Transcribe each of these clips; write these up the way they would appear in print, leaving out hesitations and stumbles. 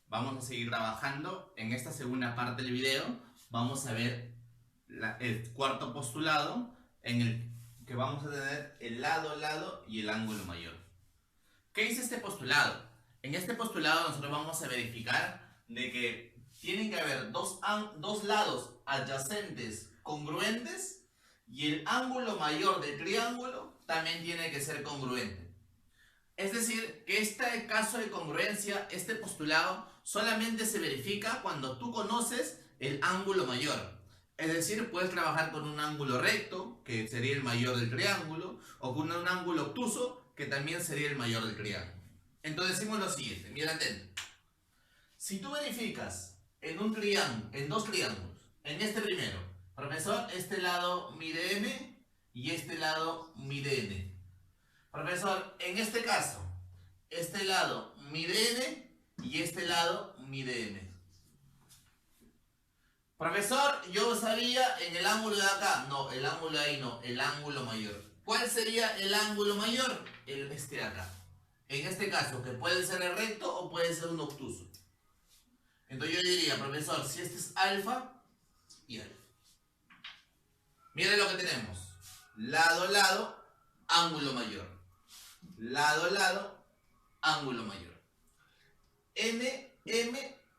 Vamos a seguir trabajando. En esta segunda parte del video vamos a ver el cuarto postulado en el que vamos a tener el lado y el ángulo mayor. ¿Qué dice este postulado? En este postulado nosotros vamos a verificar de que tienen que haber dos lados adyacentes congruentes y el ángulo mayor del triángulo también tiene que ser congruente. Es decir, que este caso de congruencia, este postulado, solamente se verifica cuando tú conoces el ángulo mayor. Es decir, puedes trabajar con un ángulo recto, que sería el mayor del triángulo, o con un ángulo obtuso, que también sería el mayor del triángulo. Entonces decimos lo siguiente, mira atento. Si tú verificas en un triángulo, en dos triángulos, en este primero, profesor, este lado mide m y este lado mide n. Profesor, en este caso, este lado mide n y este lado mide n. Profesor, yo sabía en el ángulo de acá. No, el ángulo de ahí no, el ángulo mayor. ¿Cuál sería el ángulo mayor? Este de acá. En este caso, que puede ser el recto o puede ser un obtuso. Entonces yo diría, profesor, si este es alfa y alfa. Miren lo que tenemos. Lado, ángulo mayor. Lado, ángulo mayor. M,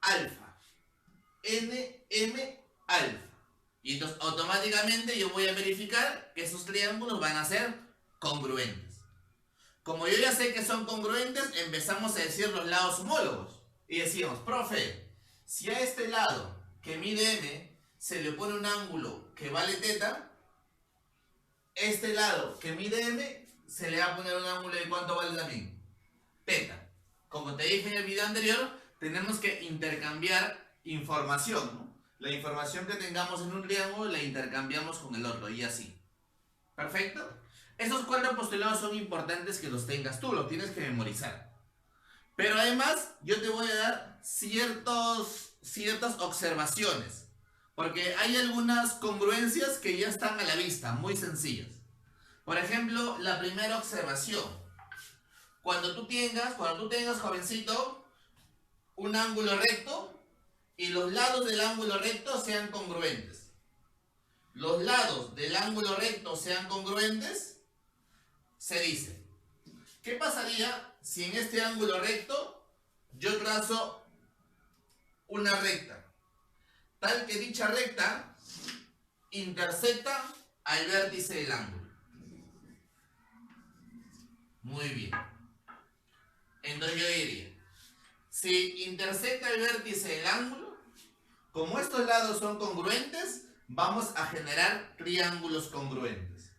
alfa. M, alfa. Y entonces automáticamente yo voy a verificar que esos triángulos van a ser congruentes. Como yo ya sé que son congruentes, empezamos a decir los lados homólogos. Y decimos, profe, si a este lado que mide m se le pone un ángulo que vale teta, este lado que mide m se le va a poner un ángulo de ¿cuánto vale también? Teta. Como te dije en el video anterior, tenemos que intercambiar información, ¿no? La información que tengamos en un triángulo la intercambiamos con el otro y así. ¿Perfecto? Esos cuatro postulados son importantes que los tengas tú, los tienes que memorizar. Pero además, yo te voy a dar ciertas observaciones. Porque hay algunas congruencias que ya están a la vista, muy sencillas. Por ejemplo, la primera observación. Cuando tú tengas, jovencito, un ángulo recto y los lados del ángulo recto sean congruentes. Los lados del ángulo recto sean congruentes, se dice, ¿qué pasaría si en este ángulo recto yo trazo una recta? Tal que dicha recta intersecta al vértice del ángulo. Muy bien. Entonces yo diría, si intersecta el vértice del ángulo, como estos lados son congruentes, vamos a generar triángulos congruentes.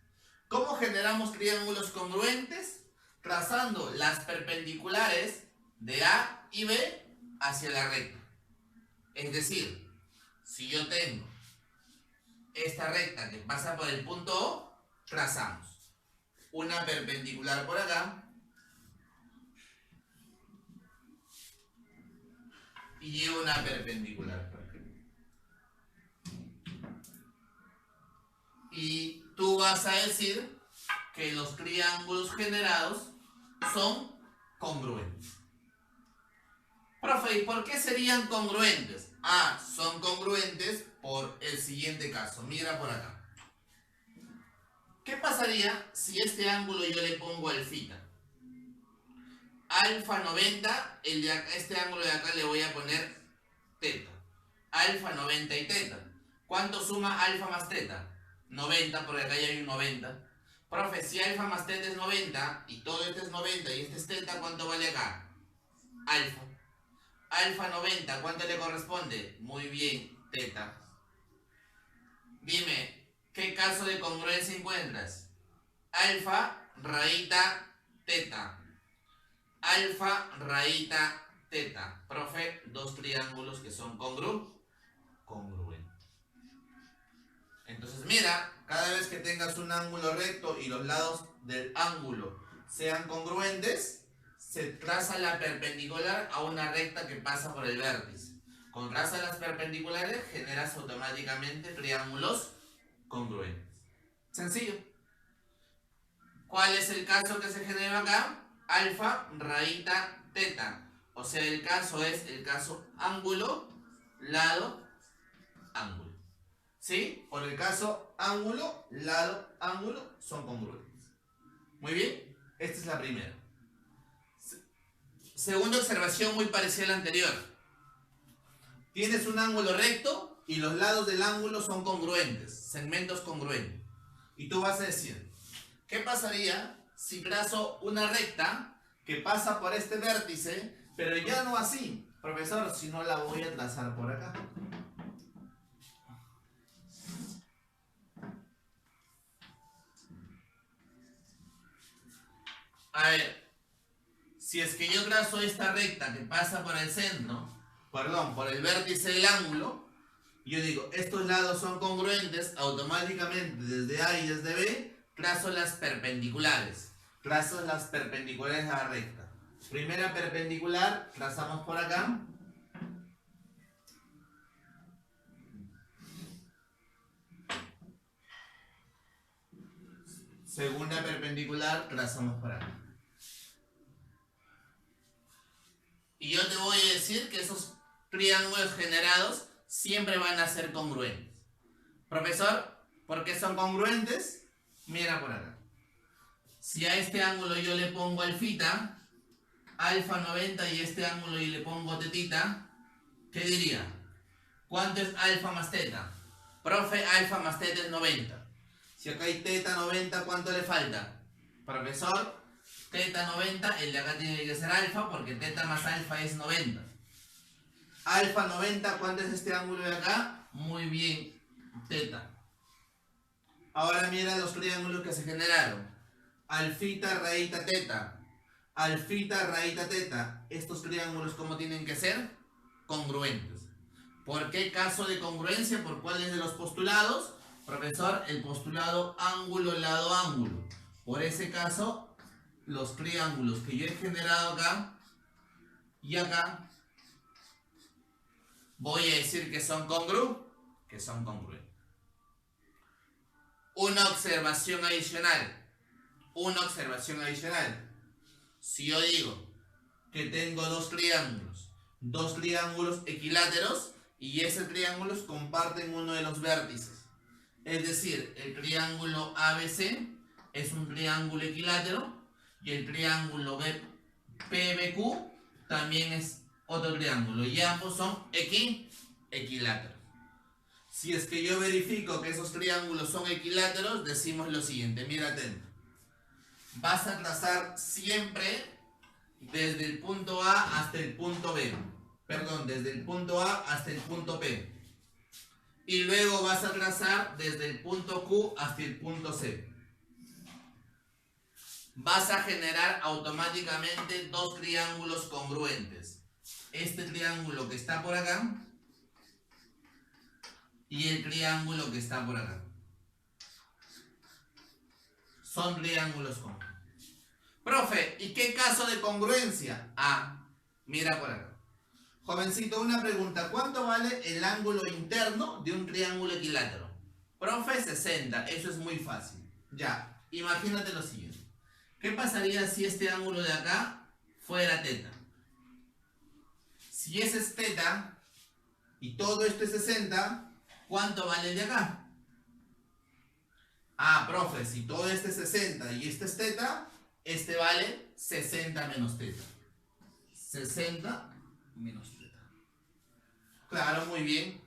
¿Cómo generamos triángulos congruentes? Trazando las perpendiculares de A y B hacia la recta. Es decir, si yo tengo esta recta que pasa por el punto O, trazamos una perpendicular por acá y una perpendicular por acá. Y tú vas a decir que los triángulos generados son congruentes. Profe, ¿y por qué serían congruentes? Ah, son congruentes por el siguiente caso. Mira por acá. ¿Qué pasaría si este ángulo yo le pongo alfita? Alfa 90, este ángulo de acá le voy a poner teta. Alfa 90 y teta. ¿Cuánto suma alfa más teta? 90, porque acá ya hay un 90. Profe, si alfa más teta es 90 y todo este es 90 y este es teta, ¿cuánto vale acá? Alfa. Alfa 90, ¿cuánto le corresponde? Muy bien, teta. Dime, ¿qué caso de congruencia encuentras? Alfa, rayita, teta. Alfa, rayita, teta. Profe, dos triángulos que son congruentes. Entonces mira, cada vez que tengas un ángulo recto y los lados del ángulo sean congruentes, se traza la perpendicular a una recta que pasa por el vértice. Con trazas las perpendiculares generas automáticamente triángulos congruentes. Sencillo. ¿Cuál es el caso que se genera acá? Alfa, rayita, teta. O sea, el caso es el caso ángulo, lado, ángulo. ¿Sí? Por el caso ángulo, lado, ángulo son congruentes. Muy bien, esta es la primera. Segunda observación muy parecida a la anterior. Tienes un ángulo recto y los lados del ángulo son congruentes, segmentos congruentes. Y tú vas a decir, ¿qué pasaría si trazo una recta que pasa por este vértice, pero ya no así? Profesor, si no la voy a trazar por acá. A ver, si es que yo trazo esta recta que pasa por el centro, perdón, por el vértice del ángulo, yo digo, estos lados son congruentes, automáticamente desde A y desde B, trazo las perpendiculares. Trazo las perpendiculares a la recta. Primera perpendicular, trazamos por acá. Segunda perpendicular, trazamos por acá. Y yo te voy a decir que esos triángulos generados siempre van a ser congruentes. Profesor, ¿por qué son congruentes? Mira por acá. Si a este ángulo yo le pongo alfita, alfa 90, y este ángulo yo le pongo tetita, ¿qué diría? ¿Cuánto es alfa más teta? Profe, alfa más teta es 90. Si acá hay teta 90, ¿cuánto le falta? Profesor, teta 90, el de acá tiene que ser alfa porque teta más alfa es 90. Alfa 90, ¿cuánto es este ángulo de acá? Muy bien, teta. Ahora mira los triángulos que se generaron. Alfita, raíta, teta. Alfita, raíta, teta. Estos triángulos, ¿cómo tienen que ser? Congruentes. ¿Por qué caso de congruencia? ¿Por cuáles de los postulados? Profesor, el postulado ángulo, lado, ángulo. Por ese caso, los triángulos que yo he generado acá y acá, voy a decir que son congruentes. Una observación adicional. Si yo digo que tengo dos triángulos equiláteros y esos triángulos comparten uno de los vértices. Es decir, el triángulo ABC es un triángulo equilátero y el triángulo PBQ también es otro triángulo y ambos son equiláteros. Si es que yo verifico que esos triángulos son equiláteros, decimos lo siguiente, mira atento. Vas a trazar siempre desde el punto A hasta el punto B. Perdón, desde el punto A hasta el punto P. Y luego vas a trazar desde el punto Q hasta el punto C. Vas a generar automáticamente dos triángulos congruentes. Este triángulo que está por acá y el triángulo que está por acá. Son triángulos congruentes. Profe, ¿y qué caso de congruencia? Ah, mira por acá. Jovencito, una pregunta. ¿Cuánto vale el ángulo interno de un triángulo equilátero? Profe, 60. Eso es muy fácil. Ya, imagínate lo siguiente. ¿Qué pasaría si este ángulo de acá fuera teta? Si ese es teta y todo esto es 60, ¿cuánto vale el de acá? Ah, profe, si todo este es 60 y este es teta, este vale 60 menos teta. 60 menos teta. Claro, muy bien.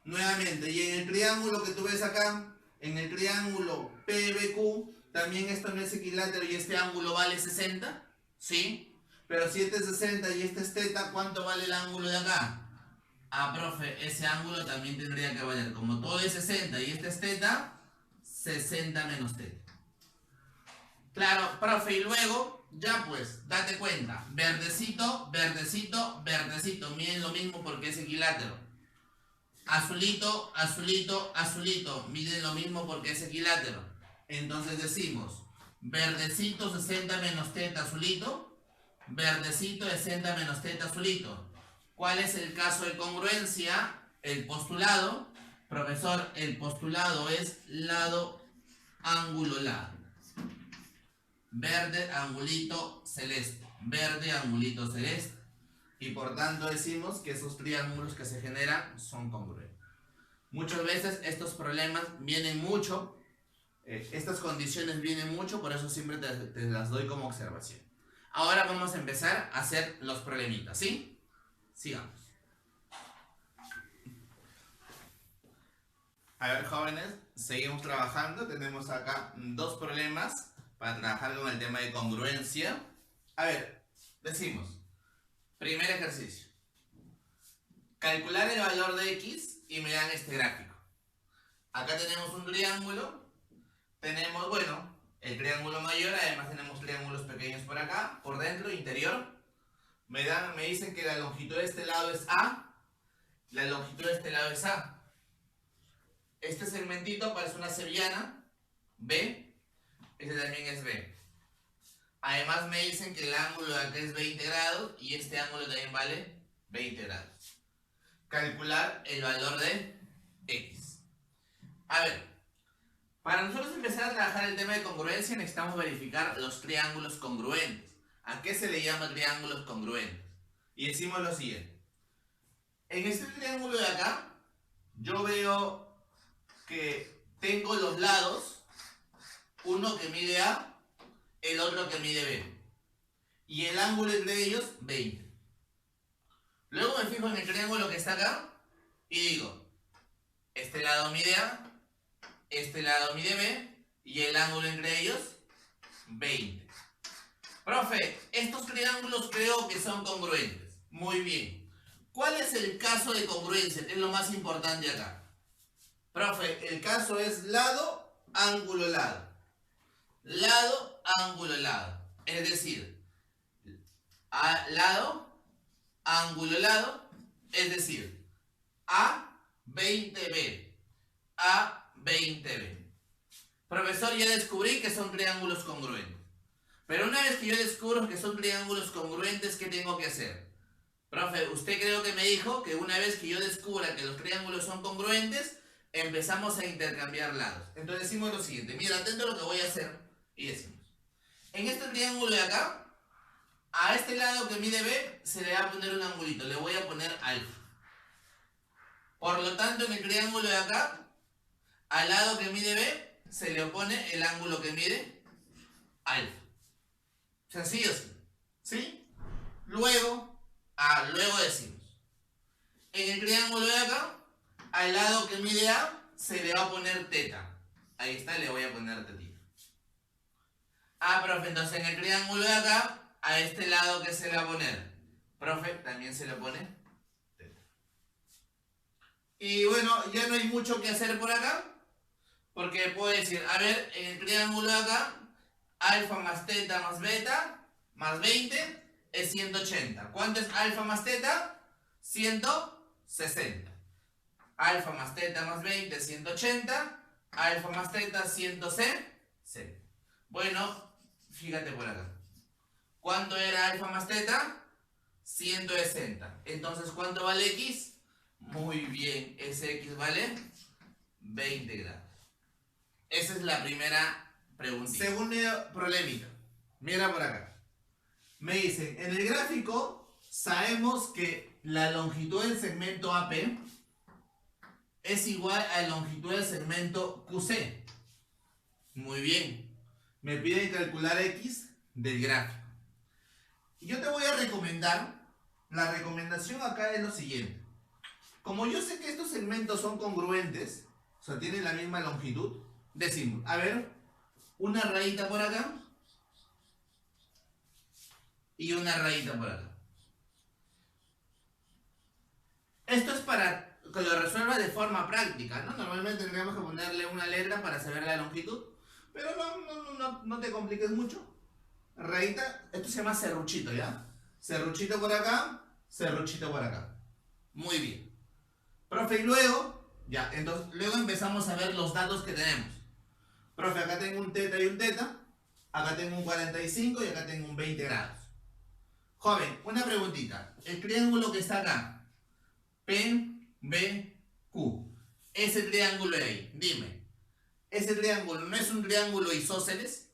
Nuevamente, y en el triángulo que tú ves acá, en el triángulo PBQ, también esto no es equilátero y este ángulo vale 60, ¿sí? Pero si este es 60 y este es teta, ¿cuánto vale el ángulo de acá? Ah, profe, ese ángulo también tendría que valer, como todo es 60 y este es teta, 60 menos teta. Claro, profe, y luego, ya pues, date cuenta, verdecito, verdecito, verdecito, miren lo mismo porque es equilátero. Azulito, azulito, azulito, miren lo mismo porque es equilátero. Entonces decimos, verdecito 60 menos teta azulito, verdecito 60 menos teta azulito. ¿Cuál es el caso de congruencia? El postulado. Profesor, el postulado es lado, ángulo, lado. verde, angulito celeste, verde, angulito celeste. Y por tanto decimos que esos triángulos que se generan son congruentes. Muchas veces estos problemas vienen mucho, estas condiciones vienen mucho, por eso siempre te las doy como observación. Ahora vamos a empezar a hacer los problemitas, ¿sí? Sigamos. A ver, jóvenes, seguimos trabajando. Tenemos acá dos problemas para trabajar con el tema de congruencia. A ver, decimos, primer ejercicio. Calcular el valor de x y me dan este gráfico. Acá tenemos un triángulo. Tenemos, bueno, el triángulo mayor, además tenemos triángulos pequeños por acá, por dentro, interior. Me dicen que la longitud de este lado es A, la longitud de este lado es A. Este segmentito parece una sevillana, B, este también es B. Además me dicen que el ángulo de acá es 20 grados y este ángulo también vale 20 grados. Calcular el valor de X. A ver, para nosotros empezar a trabajar el tema de congruencia necesitamos verificar los triángulos congruentes. ¿A qué se le llama triángulos congruentes? Y decimos lo siguiente. En este triángulo de acá, yo veo que tengo los lados, uno que mide A, el otro que mide B. Y el ángulo entre ellos, 20. Luego me fijo en el triángulo que está acá y digo, este lado mide A, este lado mide B y el ángulo entre ellos, 20. Profe, estos triángulos creo que son congruentes. Muy bien. ¿Cuál es el caso de congruencia? Que es lo más importante acá. Profe, el caso es lado, ángulo, lado. Lado, ángulo, lado. Es decir, lado, ángulo, lado. Es decir, A, 20B. A, 20B. Profesor, ya descubrí que son triángulos congruentes. Pero una vez que yo descubro que son triángulos congruentes, ¿qué tengo que hacer? Profe, usted creo que me dijo que una vez que yo descubra que los triángulos son congruentes, empezamos a intercambiar lados. Entonces decimos lo siguiente. Mira, atento a lo que voy a hacer. Y decimos. En este triángulo de acá, a este lado que mide B, se le va a poner un angulito. Le voy a poner alfa. Por lo tanto, en el triángulo de acá, al lado que mide B, se le opone el ángulo que mide alfa. Sencillo, ¿sí? Luego decimos. En el triángulo de acá, al lado que mide A, se le va a poner teta. Ahí está, le voy a poner tetita. Profe, entonces en el triángulo de acá, a este lado que se le va a poner, profe, también se le pone teta. Y bueno, ya no hay mucho que hacer por acá, porque puedo decir, a ver, en el triángulo de acá, alfa más teta más beta, más 20, es 180. ¿Cuánto es alfa más teta? 160. Alfa más teta más 20, 180. Alfa más teta, 160. Bueno, fíjate por acá. ¿Cuánto era alfa más teta? 160. Entonces, ¿cuánto vale X? Muy bien, ese X vale 20 grados. Esa es la primera preguntita. Segunda problemita. Mira por acá. Me dicen, en el gráfico sabemos que la longitud del segmento AP es igual a la longitud del segmento QC. Muy bien. Me piden calcular X del gráfico. Y yo te voy a recomendar, la recomendación acá es lo siguiente. Como yo sé que estos segmentos son congruentes, o sea, tienen la misma longitud, decimos, a ver, una rayita por acá y una rayita por acá. Esto es para que lo resuelva de forma práctica, ¿no? Normalmente tendríamos que ponerle una letra para saber la longitud, pero no te compliques mucho. Rayita, esto se llama serruchito, ¿ya? Serruchito por acá, serruchito por acá. Muy bien. Profe, y luego, ya, entonces, luego empezamos a ver los datos que tenemos. Profe, acá tengo un teta y un teta, acá tengo un 45 y acá tengo un 20 grados. Joven, una preguntita. El triángulo que está acá, PBQ, ese triángulo de ahí, dime, ¿ese triángulo no es un triángulo isósceles?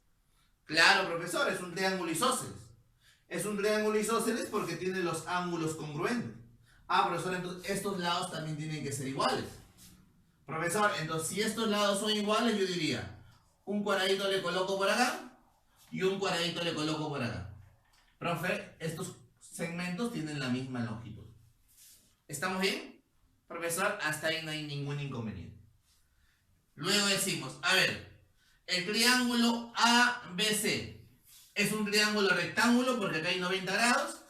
Claro, profesor, es un triángulo isósceles. Es un triángulo isósceles porque tiene los ángulos congruentes. Ah, profesor, entonces estos lados también tienen que ser iguales. Profesor, entonces si estos lados son iguales, yo diría, un cuadradito le coloco por acá y un cuadradito le coloco por acá. Profe, estos segmentos tienen la misma longitud. ¿Estamos bien? Profesor, hasta ahí no hay ningún inconveniente. Luego decimos, a ver, el triángulo ABC es un triángulo rectángulo porque acá hay 90 grados,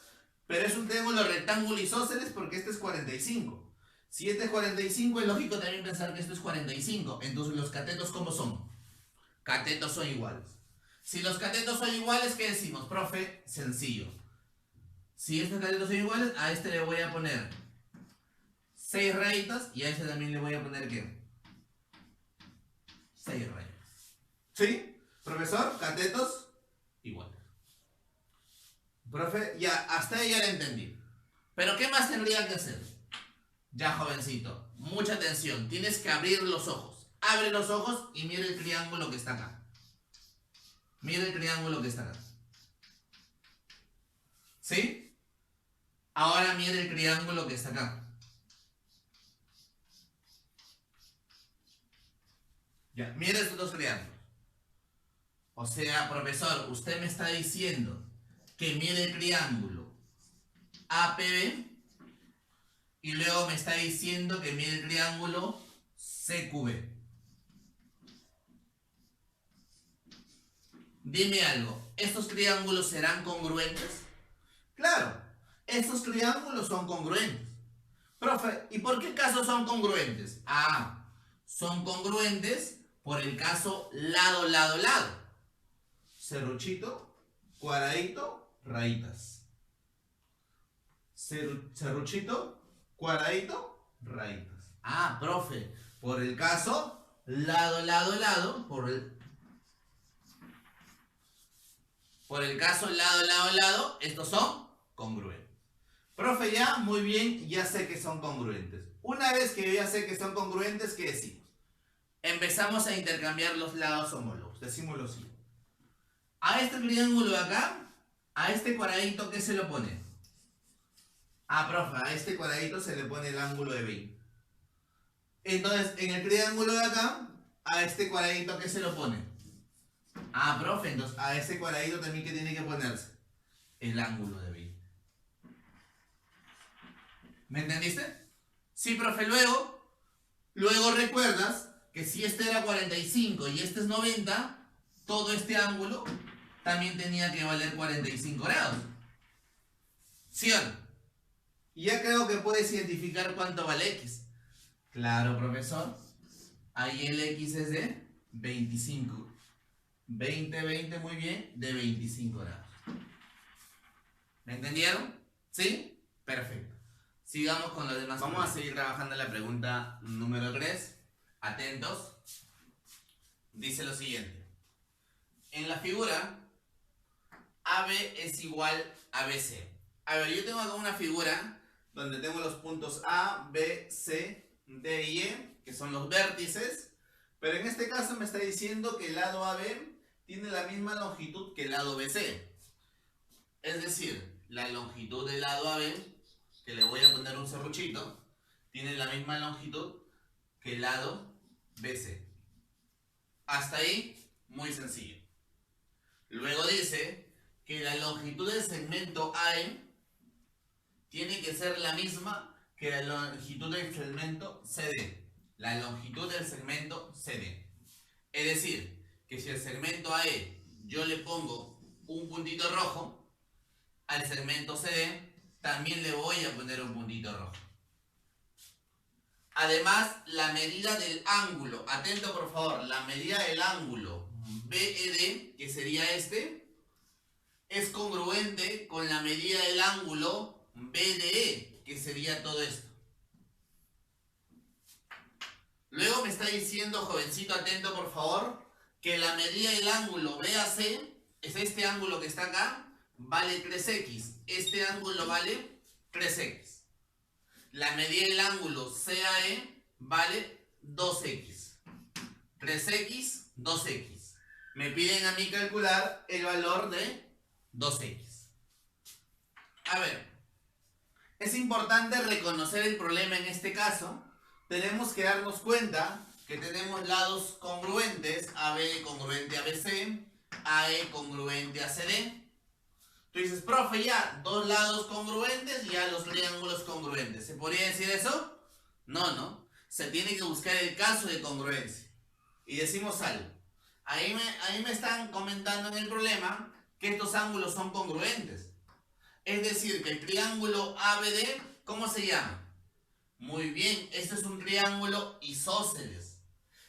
pero es un triángulo rectángulo isósceles porque este es 45. Si este es 45, es lógico también pensar que esto es 45. Entonces, ¿los catetos cómo son? Catetos son iguales. Si los catetos son iguales, ¿qué decimos? Profe, sencillo. Si estos catetos son iguales, a este le voy a poner 6 rayitas y a este también le voy a poner ¿qué? 6 rayitas. ¿Sí? Profesor, catetos iguales. Profe, ya, hasta ahí ya lo entendí. Pero ¿qué más tendría que hacer? Ya, jovencito, mucha atención. Tienes que abrir los ojos. Abre los ojos y mira el triángulo que está acá. Mira el triángulo que está acá. ¿Sí? Ahora mira el triángulo que está acá. Ya, mira estos dos triángulos. O sea, profesor, usted me está diciendo que mire el triángulo APB y luego me está diciendo que mire el triángulo CQB. Dime algo, ¿estos triángulos serán congruentes? Claro, estos triángulos son congruentes. Profe, ¿y por qué caso son congruentes? Ah, son congruentes por el caso lado, lado, lado. Serruchito, cuadradito, rayitas. Serruchito, cuadradito, rayitas. Ah, profe, por el caso lado, lado, lado, por el caso lado, lado, lado, estos son congruentes. Profe, ya, muy bien, ya sé que son congruentes. Una vez que yo ya sé que son congruentes, ¿qué decimos? Empezamos a intercambiar los lados homólogos. Decimos lo siguiente. A este triángulo de acá, a este cuadradito, ¿qué se lo pone? Ah, profe, a este cuadradito se le pone el ángulo de 20. Entonces, en el triángulo de acá, a este cuadradito, ¿qué se lo pone? Ah, profe, entonces a este cuadradito también que tiene que ponerse el ángulo de 20. ¿Me entendiste? Sí, profe, luego recuerdas que si este era 45 y este es 90, todo este ángulo también tenía que valer 45 grados. ¿Sí o no? Y ya creo que puedes identificar cuánto vale X. Claro, profesor. Ahí el X es de 25. 20, 20, muy bien, de 25 grados. ¿Me entendieron? ¿Sí? Perfecto. Sigamos con los demás. Vamos a seguir trabajando en la pregunta número 3. Atentos. Dice lo siguiente. En la figura, AB es igual a BC. A ver, yo tengo acá una figura donde tengo los puntos A, B, C, D y E, que son los vértices. Pero en este caso me está diciendo que el lado AB tiene la misma longitud que el lado BC. Es decir, la longitud del lado AB, que le voy a poner un serruchito, tiene la misma longitud que el lado BC. Hasta ahí, muy sencillo. Luego dice que la longitud del segmento AE tiene que ser la misma que la longitud del segmento CD. La longitud del segmento CD. Es decir, que si al segmento AE yo le pongo un puntito rojo, al segmento CD también le voy a poner un puntito rojo. Además, la medida del ángulo, atento por favor, la medida del ángulo BED, que sería este, es congruente con la medida del ángulo BDE, que sería todo esto. Luego me está diciendo, jovencito, atento por favor, que la medida del ángulo BAC, es este ángulo que está acá, vale 3x. Este ángulo vale 3x. La medida del ángulo CAE vale 2x. 3x, 2x. Me piden a mí calcular el valor de 2x. A ver, es importante reconocer el problema en este caso. Tenemos que darnos cuenta que tenemos lados congruentes, AB congruente a BC, AE congruente a CD. Tú dices, profe, ya, dos lados congruentes y ya los triángulos congruentes. ¿Se podría decir eso? No, no. Se tiene que buscar el caso de congruencia. Y decimos algo. Ahí me están comentando en el problema que estos ángulos son congruentes. Es decir, que el triángulo ABD, ¿cómo se llama? Muy bien, este es un triángulo isósceles.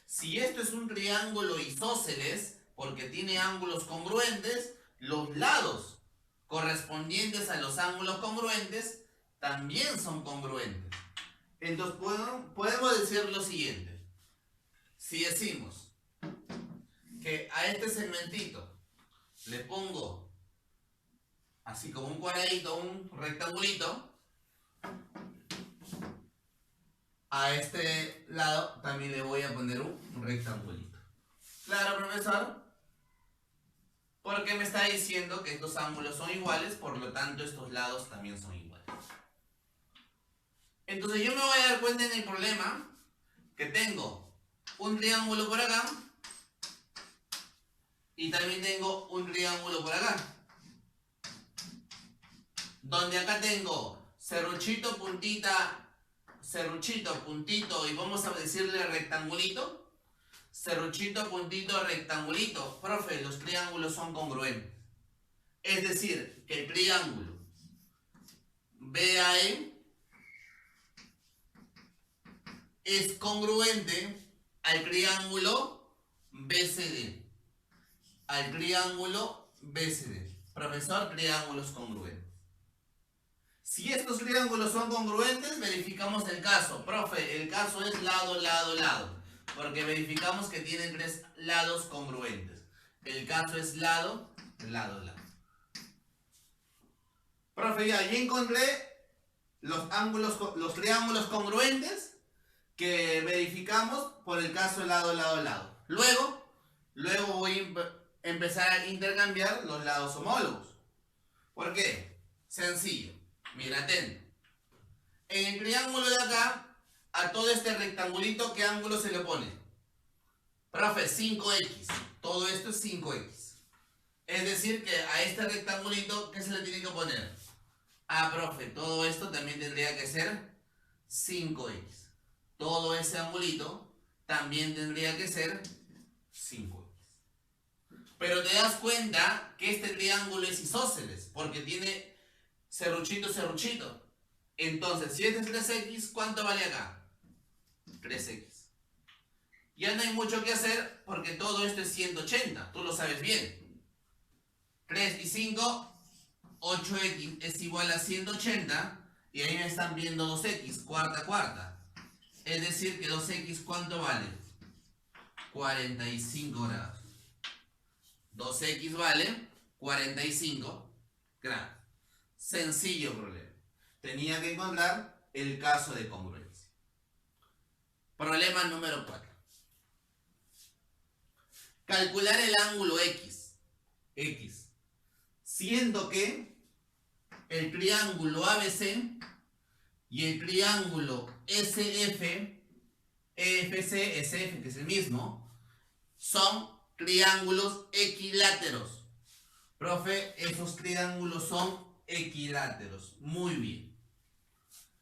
Si esto es un triángulo isósceles, porque tiene ángulos congruentes, los lados correspondientes a los ángulos congruentes también son congruentes. Entonces podemos decir lo siguiente. Si decimos que a este segmentito le pongo así como un cuadradito, un rectangulito, a este lado también le voy a poner un rectangulito. ¿Claro, profesor? Porque me está diciendo que estos ángulos son iguales, por lo tanto estos lados también son iguales. Entonces yo me voy a dar cuenta en el problema que tengo un triángulo por acá y también tengo un triángulo por acá. Donde acá tengo serruchito, puntita, serruchito, puntito y vamos a decirle rectangulito. Serruchito, puntito, rectangulito. Profe, los triángulos son congruentes. Es decir, que el triángulo BAE es congruente al triángulo BCD. Al triángulo BCD. Profesor, triángulos congruentes. Si estos triángulos son congruentes, verificamos el caso. Profe, el caso es lado, lado, lado. Porque verificamos que tienen tres lados congruentes. El caso es lado, lado, lado. Profe, ya encontré los triángulos congruentes que verificamos por el caso lado, lado, lado. Luego voy a empezar a intercambiar los lados homólogos. ¿Por qué? Sencillo. Mira, atento. En el triángulo de acá, a todo este rectangulito, ¿qué ángulo se le pone? Profe, 5x. Todo esto es 5x. Es decir, que a este rectangulito, ¿qué se le tiene que poner? Ah, profe, todo esto también tendría que ser 5x. Todo ese angulito también tendría que ser 5x. Pero te das cuenta que este triángulo es isósceles, porque tiene serruchito, serruchito. Entonces, si este es 3x, ¿cuánto vale acá? 3x. Ya no hay mucho que hacer porque todo esto es 180. Tú lo sabes bien. 3 y 5, 8x es igual a 180. Y ahí me están viendo 2x, cuarta. Es decir que 2x, ¿cuánto vale? 45 grados. 2x vale 45 grados. Sencillo problema. Tenía que encontrar el caso de congruencia. Problema número 4. Calcular el ángulo X. Siendo que el triángulo ABC y el triángulo SF, EFC, SF, que es el mismo, son triángulos equiláteros. Profe, esos triángulos son equiláteros. Muy bien.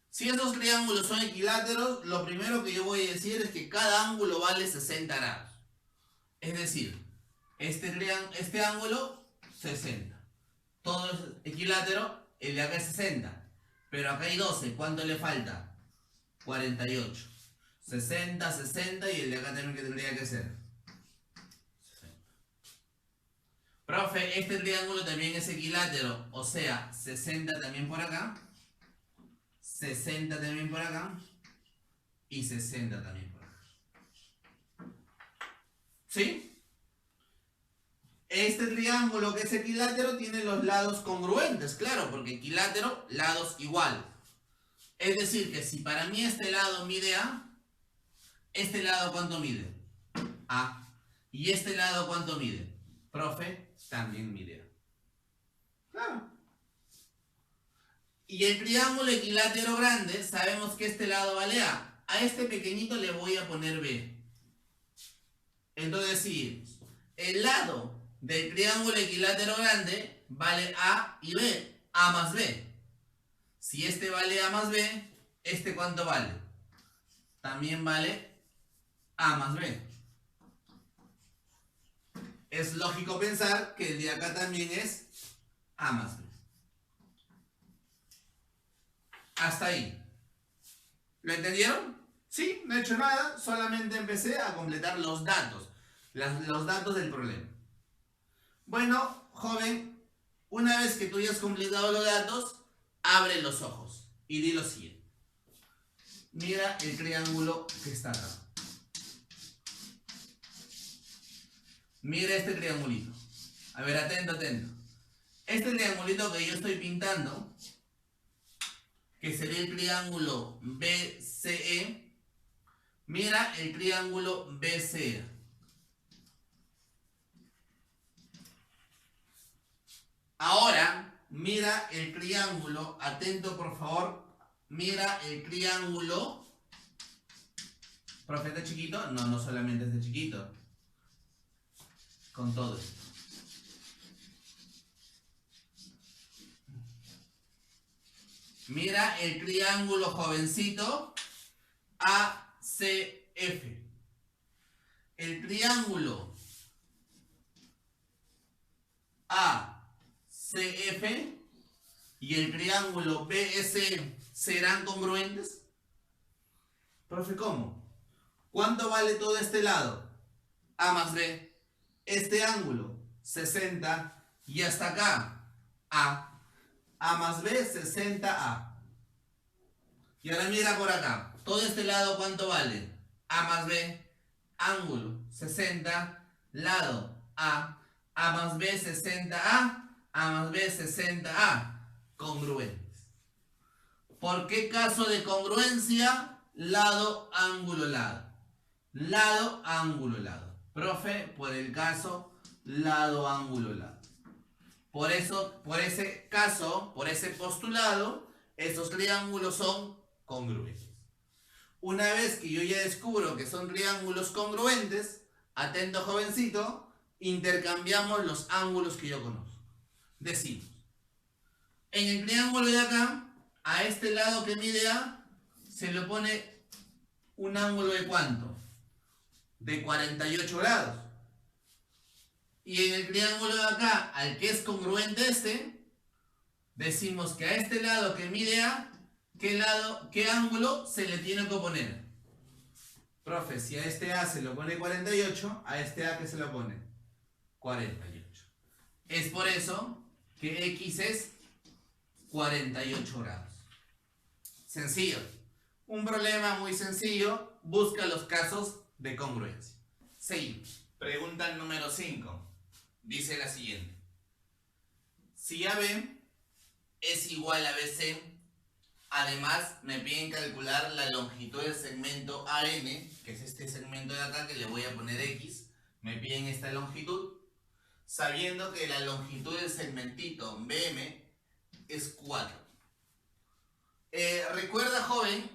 Si esos triángulos son equiláteros, lo primero que yo voy a decir es que cada ángulo vale 60 grados. Es decir, este ángulo, 60. Todo es equilátero, el de acá es 60. Pero acá hay 12, ¿cuánto le falta? 48. 60, 60 y el de acá también que tendría que ser 60. Profe, este triángulo también es equilátero, o sea, 60 también por acá, 60 también por acá y 60 también por acá. ¿Sí? Este triángulo que es equilátero tiene los lados congruentes, claro, porque equilátero, lados iguales. Es decir, que si para mí este lado mide A, ¿este lado cuánto mide? A. ¿Y este lado cuánto mide? Profe, también mide A. Claro. Y el triángulo equilátero grande, sabemos que este lado vale A. A este pequeñito le voy a poner B. Entonces seguimos. El lado del triángulo equilátero grande vale A y B. A más B. Si este vale A más B, ¿este cuánto vale? También vale A más B. Es lógico pensar que el de acá también es A más B. Hasta ahí. ¿Lo entendieron? Sí, no he hecho nada, solamente empecé a completar los datos. Los datos del problema. Bueno, joven, una vez que tú hayas completado los datos, abre los ojos y di lo siguiente. Mira el triángulo que está acá. Mira este triangulito. A ver, atento, atento. Este triangulito que yo estoy pintando, que sería el triángulo BCE, mira el triángulo BCE. Ahora, mira el triángulo, atento por favor, mira el triángulo. ¿Profe, está chiquito? No, no solamente es de chiquito. Con todo esto. Mira el triángulo jovencito ACF. El triángulo ACF y el triángulo BS serán congruentes. Profe, ¿cómo? ¿Cuánto vale todo este lado? A más B. Este ángulo, 60, y hasta acá, A. A más B, 60A. Y ahora mira por acá. Todo este lado, ¿cuánto vale? A más B, ángulo, 60, lado A más B, 60A, A más B, 60A. Congruentes. ¿Por qué caso de congruencia? Lado, ángulo, lado. Lado, ángulo, lado. Profe, por el caso lado, ángulo, lado. Por eso, por ese caso, por ese postulado, estos triángulos son congruentes. Una vez que yo ya descubro que son triángulos congruentes, atento jovencito, intercambiamos los ángulos que yo conozco. Decimos, en el triángulo de acá, a este lado que mide A, se le pone un ángulo de ¿cuánto? De 48 grados. Y en el triángulo de acá, al que es congruente este, decimos que a este lado que mide A, ¿qué ángulo se le tiene que poner? Profe, si a este A se lo pone 48, a este A, ¿qué se lo pone? 48. Es por eso que X es 48 grados. Sencillo. Un problema muy sencillo. Busca los casos de congruencia. Seguimos. Pregunta número 5. Dice la siguiente. Si AB es igual a BC, además me piden calcular la longitud del segmento AN, que es este segmento de acá que le voy a poner X. Me piden esta longitud, sabiendo que la longitud del segmentito BM es 4. Recuerda, joven,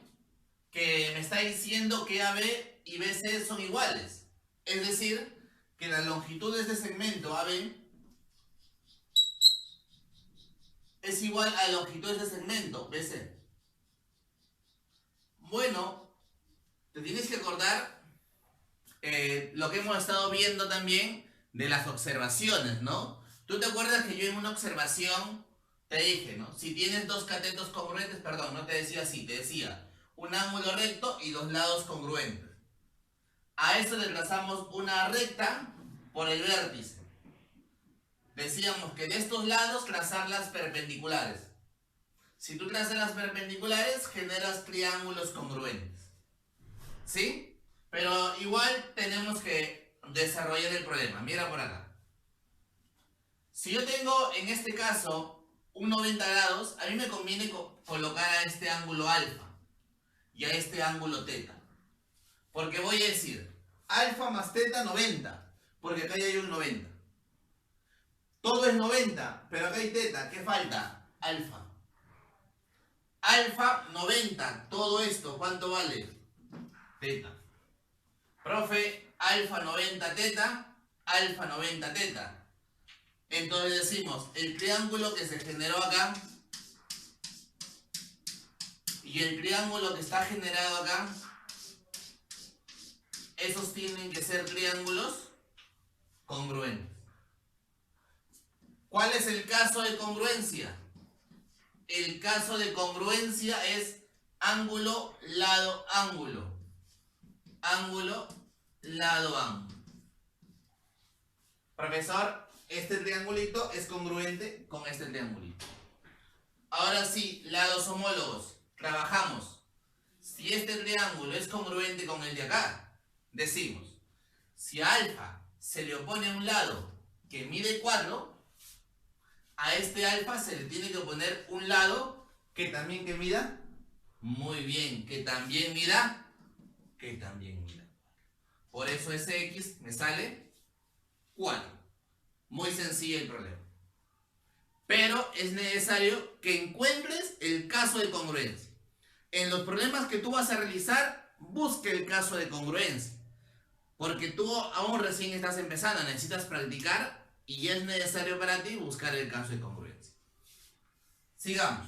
que me está diciendo que AB y BC son iguales. Es decir, que la longitud de este segmento AB es igual a la longitud de este segmento BC. Bueno, te tienes que acordar lo que hemos estado viendo también de las observaciones, ¿no? ¿Tú te acuerdas que yo en una observación te dije, ¿no? Si tienes dos catetos congruentes, perdón, no te decía así, te decía un ángulo recto y los lados congruentes. A eso le trazamos una recta por el vértice. Decíamos que de estos lados trazar las perpendiculares. Si tú trazas las perpendiculares, generas triángulos congruentes. ¿Sí? Pero igual tenemos que desarrollar el problema. Mira por acá. Si yo tengo, en este caso, un 90 grados, a mí me conviene colocar a este ángulo alfa y a este ángulo teta. Porque voy a decir, alfa más teta 90, porque acá ya hay un 90. Todo es 90, pero acá hay teta. ¿Qué falta? Alfa. Alfa 90. Todo esto, ¿cuánto vale? Teta. Profe, alfa 90 teta, alfa 90 teta. Entonces decimos, el triángulo que se generó acá y el triángulo que está generado acá, esos tienen que ser triángulos congruentes. ¿Cuál es el caso de congruencia? El caso de congruencia es ángulo, lado, ángulo. Ángulo, lado, ángulo. Profesor, este triangulito es congruente con este triangulito. Ahora sí, lados homólogos. Trabajamos. Si este triángulo es congruente con el de acá, decimos, si a alfa se le opone a un lado que mide 4, a este alfa se le tiene que oponer un lado que también que mida, muy bien, que también mida. Por eso ese X me sale 4. Muy sencillo el problema. Pero es necesario que encuentres el caso de congruencia. En los problemas que tú vas a realizar, busque el caso de congruencia. Porque tú aún recién estás empezando, necesitas practicar y es necesario para ti buscar el caso de congruencia. Sigamos.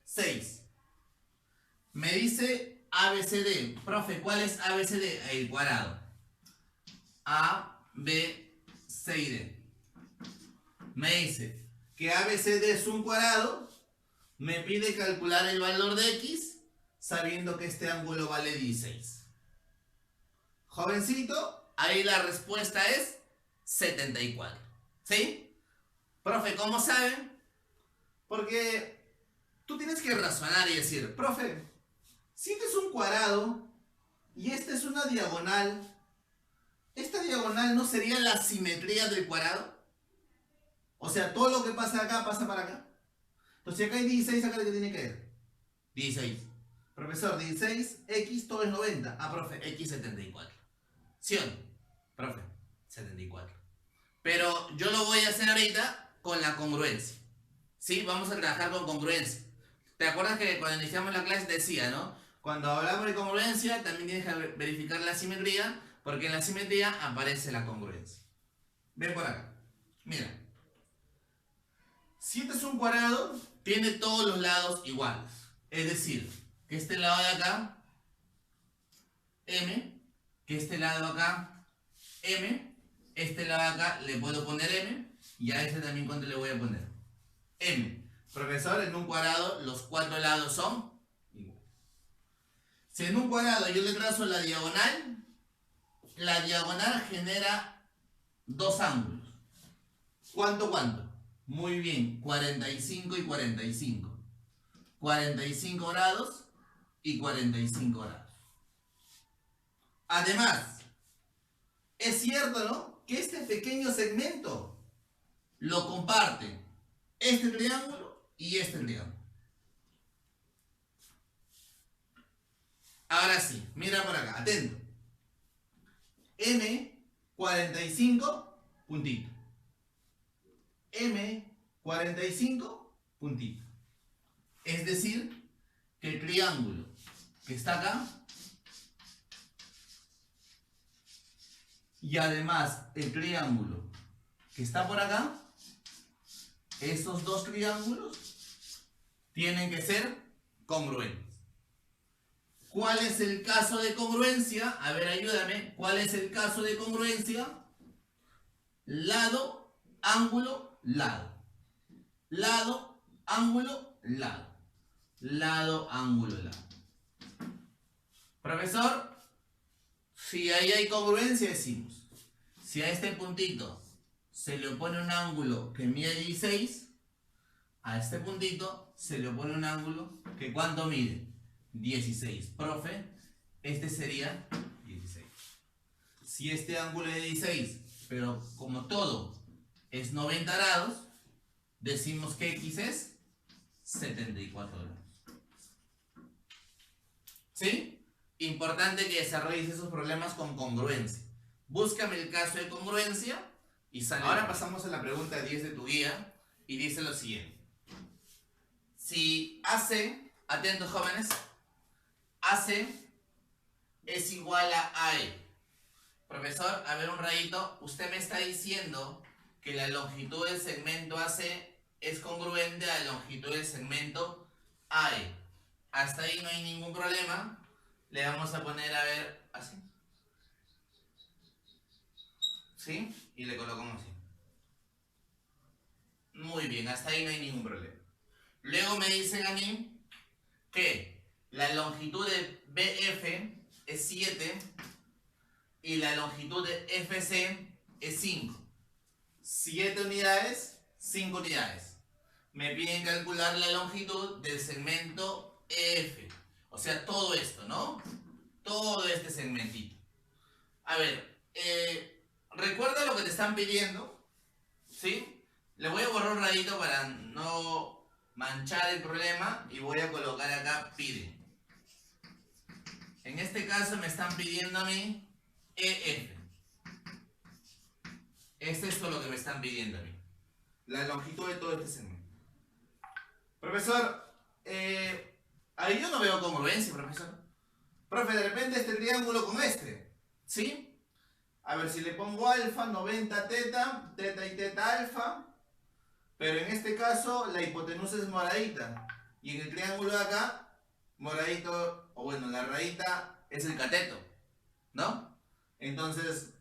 6. Me dice ABCD. Profe, ¿cuál es ABCD? El cuadrado. A, B, C y D. Me dice que ABCD es un cuadrado. Me pide calcular el valor de X sabiendo que este ángulo vale 16. Jovencito, ahí la respuesta es 74. ¿Sí? Profe, ¿cómo saben? Porque tú tienes que razonar y decir, profe, si este es un cuadrado y esta es una diagonal, ¿esta diagonal no sería la simetría del cuadrado? O sea, todo lo que pasa acá pasa para acá. Entonces, si acá hay 16, ¿acá qué tiene que ver? 16. Profesor, 16, X, todo es 90. Ah, profe, X 74. ¿Sí o no? Profe, 74. Pero yo lo voy a hacer ahorita con la congruencia. ¿Sí? Vamos a trabajar con congruencia. ¿Te acuerdas que cuando iniciamos la clase decía, ¿no? Cuando hablamos de congruencia, también tienes que verificar la simetría, porque en la simetría aparece la congruencia. Ven por acá. Mira. Si este es un cuadrado, tiene todos los lados iguales. Es decir, que este lado de acá, M, que este lado de acá, M, este lado de acá le puedo poner M, y a este también ¿cuánto le voy a poner? M. Profesor, en un cuadrado los 4 lados son iguales. Si en un cuadrado yo le trazo la diagonal genera dos ángulos. ¿Cuánto? Muy bien, 45 y 45. 45 grados y 45 grados. Además, es cierto, ¿no? Que este pequeño segmento lo comparten este triángulo y este triángulo. Ahora sí, mira por acá, atento. M, 45, puntito. M, 45, puntito. Es decir, que el triángulo que está acá y además el triángulo que está por acá, esos dos triángulos tienen que ser congruentes. ¿Cuál es el caso de congruencia? A ver, ayúdame. ¿Cuál es el caso de congruencia? Lado, ángulo, lado. Lado, ángulo, lado. Lado, ángulo, lado. Profesor, si ahí hay congruencia, decimos, si a este puntito se le opone un ángulo que mide 16, a este puntito se le opone un ángulo que ¿cuánto mide? 16. Profe, este sería 16. Si este ángulo es 16, pero como todo es 90 grados, decimos que X es 74 grados. ¿Sí? Importante que desarrolles esos problemas con congruencia. Búscame el caso de congruencia Y sale. Ahora pasamos a la pregunta 10 de tu guía y dice lo siguiente. Si AC, atentos jóvenes, AC es igual a AE. Profesor, a ver un rayito, usted me está diciendo que la longitud del segmento AC es congruente a la longitud del segmento AE. Hasta ahí no hay ningún problema. Le vamos a poner, a ver, así. ¿Sí? Y le colocamos así. Muy bien, hasta ahí no hay ningún problema. Luego me dicen a mí que la longitud de BF es 7 y la longitud de FC es 5. 7 unidades, 5 unidades. Me piden calcular la longitud del segmento EF. O sea, todo esto, ¿no? Todo este segmentito. A ver, recuerda lo que te están pidiendo, ¿sí? Le voy a borrar un rayito para no manchar el problema y voy a colocar acá pide. En este caso me están pidiendo a mí EF. Es esto lo que me están pidiendo a mí. La longitud de todo este segmento. Profesor, ahí yo no veo congruencia, profesor. Profe, de repente este triángulo con este, ¿sí? A ver, si le pongo alfa, 90 teta, teta y teta alfa. Pero en este caso la hipotenusa es moradita. Y en el triángulo de acá, moradito, o bueno, la rayita es el cateto, ¿no? Entonces,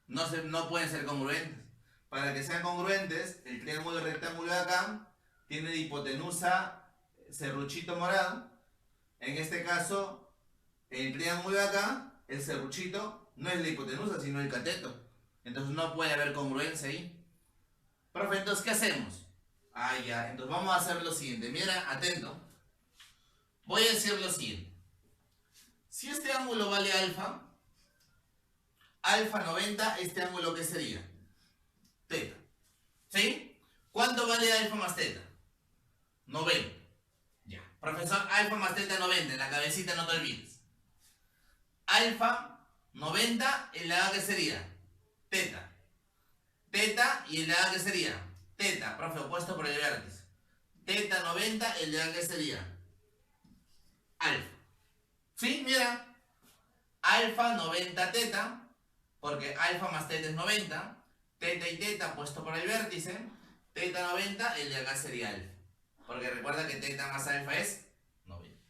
no pueden ser congruentes. Para que sean congruentes, el triángulo rectángulo de acá tiene de hipotenusa serruchito morado. En este caso, el triángulo de acá, el serruchito, no es la hipotenusa, sino el cateto. Entonces no puede haber congruencia ahí. Profe, entonces, ¿qué hacemos? Ah, ya, entonces vamos a hacer lo siguiente. Mira, atento. Voy a decir lo siguiente. Si este ángulo vale alfa, alfa 90, este ángulo, ¿qué sería? Teta. ¿Sí? ¿Cuánto vale alfa más teta? 90. Ya. Profesor, alfa más teta 90, en la cabecita no te olvides. Alfa 90, en la A, ¿qué sería? Teta. Teta, y el de A, ¿qué sería? Teta, profe, opuesto por el vértice. Teta 90, el de A, ¿qué sería? Alfa. ¿Sí? Mira. Alfa 90 teta, porque alfa más teta es 90. Teta y teta puesto por el vértice. Teta 90, el de acá sería alfa. Porque recuerda que teta más alfa es 90.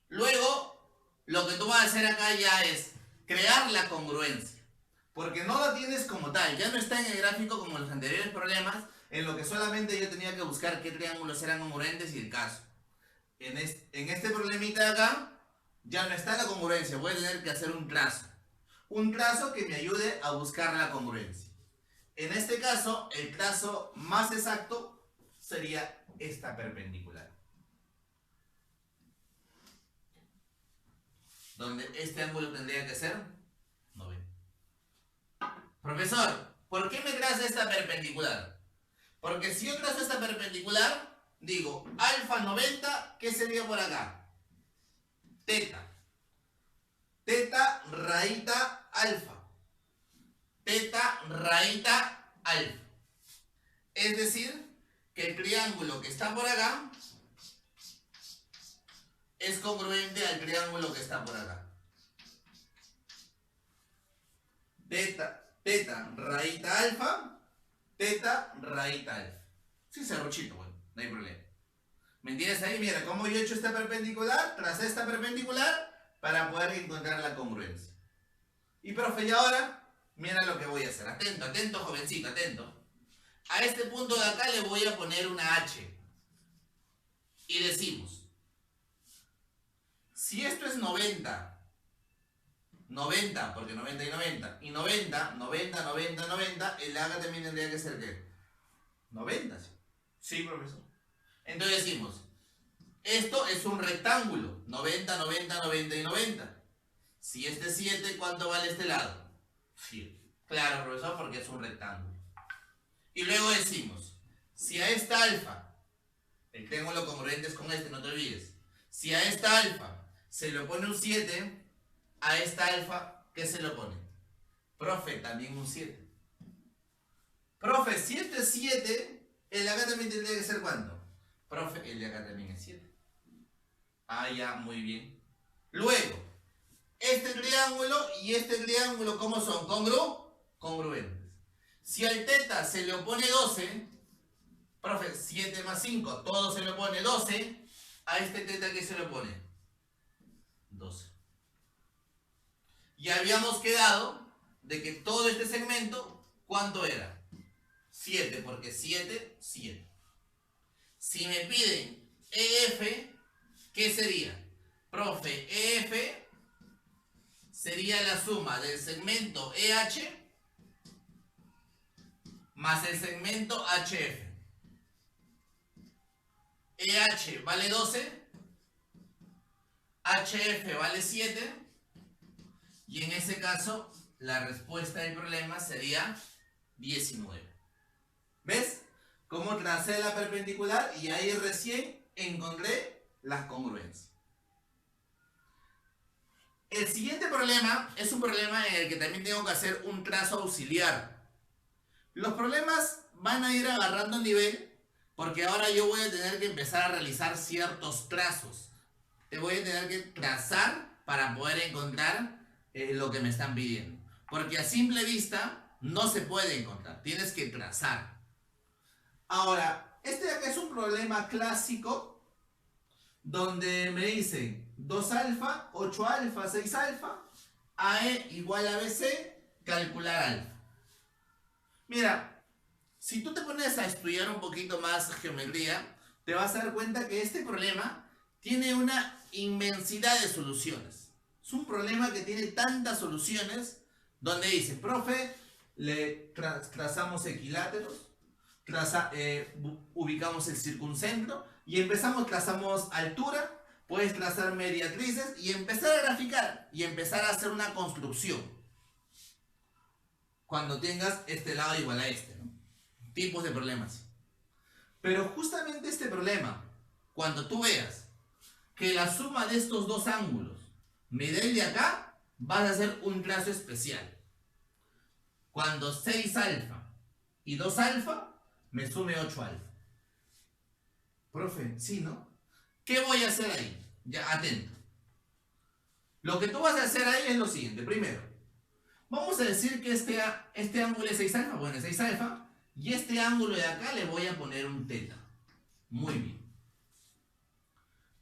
Luego, lo que tú vas a hacer acá ya es crear la congruencia. Porque no la tienes como tal, ya no está en el gráfico como en los anteriores problemas, en lo que solamente yo tenía que buscar qué triángulos eran congruentes y el caso. En este problemita de acá, ya no está la congruencia, voy a tener que hacer un trazo. Un trazo que me ayude a buscar la congruencia. En este caso, el trazo más exacto sería esta perpendicular. Donde este ángulo tendría que ser 90. Profesor, ¿por qué me traza esta perpendicular? Porque si yo trazo esta perpendicular, digo, alfa 90, ¿qué sería por acá? Teta. Teta rayita alfa. Teta rayita alfa. Es decir, que el triángulo que está por acá es congruente al triángulo que está por acá. Teta rayita alfa, teta rayita alfa. Sí, serruchito, bueno, no hay problema. ¿Me entiendes ahí? Mira, cómo yo he hecho esta perpendicular, tracé esta perpendicular para poder encontrar la congruencia. Y profe, y ahora, mira lo que voy a hacer. Atento, atento, jovencito, atento. A este punto de acá le voy a poner una H. Y decimos, si esto es 90, 90, porque 90 y 90, y 90, 90, 90, 90, el acá también tendría que ser ¿qué? 90, ¿sí? Sí, profesor. Entonces decimos, esto es un rectángulo, 90, 90, 90 y 90. Si este es 7, ¿cuánto vale este lado? 7. Claro, profesor, porque es un rectángulo. Y luego decimos, si a esta alfa, el triángulo congruente es con este, no te olvides. Si a esta alfa se le pone un 7, a esta alfa, ¿qué se le pone? Profe, también un 7. Profe, si este es 7, el de acá también tendría que ser ¿cuánto? Profe, el de acá también es 7. Ah, ya, muy bien. Luego, este triángulo y este triángulo, ¿cómo son? Congruentes. Si al teta se le opone 12, profe, 7 más 5, todo se le opone 12, a este teta, ¿qué se le opone? 12. Y habíamos quedado de que todo este segmento, ¿cuánto era? 7, porque 7, 7. Si me piden EF, ¿qué sería? Profe, EF sería la suma del segmento EH más el segmento HF. EH vale 12, HF vale 7, y en ese caso la respuesta del problema sería 19. ¿Ves? Cómo tracé la perpendicular y ahí recién encontré las congruencias. El siguiente problema es un problema en el que también tengo que hacer un trazo auxiliar. Los problemas van a ir agarrando nivel porque ahora yo voy a tener que empezar a realizar ciertos trazos. Te voy a tener que trazar para poder encontrar lo que me están pidiendo. Porque a simple vista no se puede encontrar, tienes que trazar. Ahora, este de acá es un problema clásico donde me dicen 2 alfa, 8 alfa, 6 alfa, AE igual a BC, calcular alfa. Mira, si tú te pones a estudiar un poquito más geometría, te vas a dar cuenta que este problema tiene una inmensidad de soluciones. Es un problema que tiene tantas soluciones donde dice, profe, le trazamos equiláteros, ubicamos el circuncentro y trazamos altura, puedes trazar mediatrices y empezar a graficar y empezar a hacer una construcción cuando tengas este lado igual a este, ¿no? Tipos de problemas. Pero justamente este problema, cuando tú veas que la suma de estos dos ángulos me da el de acá, vas a hacer un trazo especial. Cuando 6 alfa y 2 alfa me sume 8 alfa. Profe, sí, ¿no? ¿Qué voy a hacer ahí? Ya, atento. Lo que tú vas a hacer ahí es lo siguiente. Primero, vamos a decir que este ángulo es 6 alfa. Bueno, es 6 alfa. Y este ángulo de acá le voy a poner un teta. Muy bien.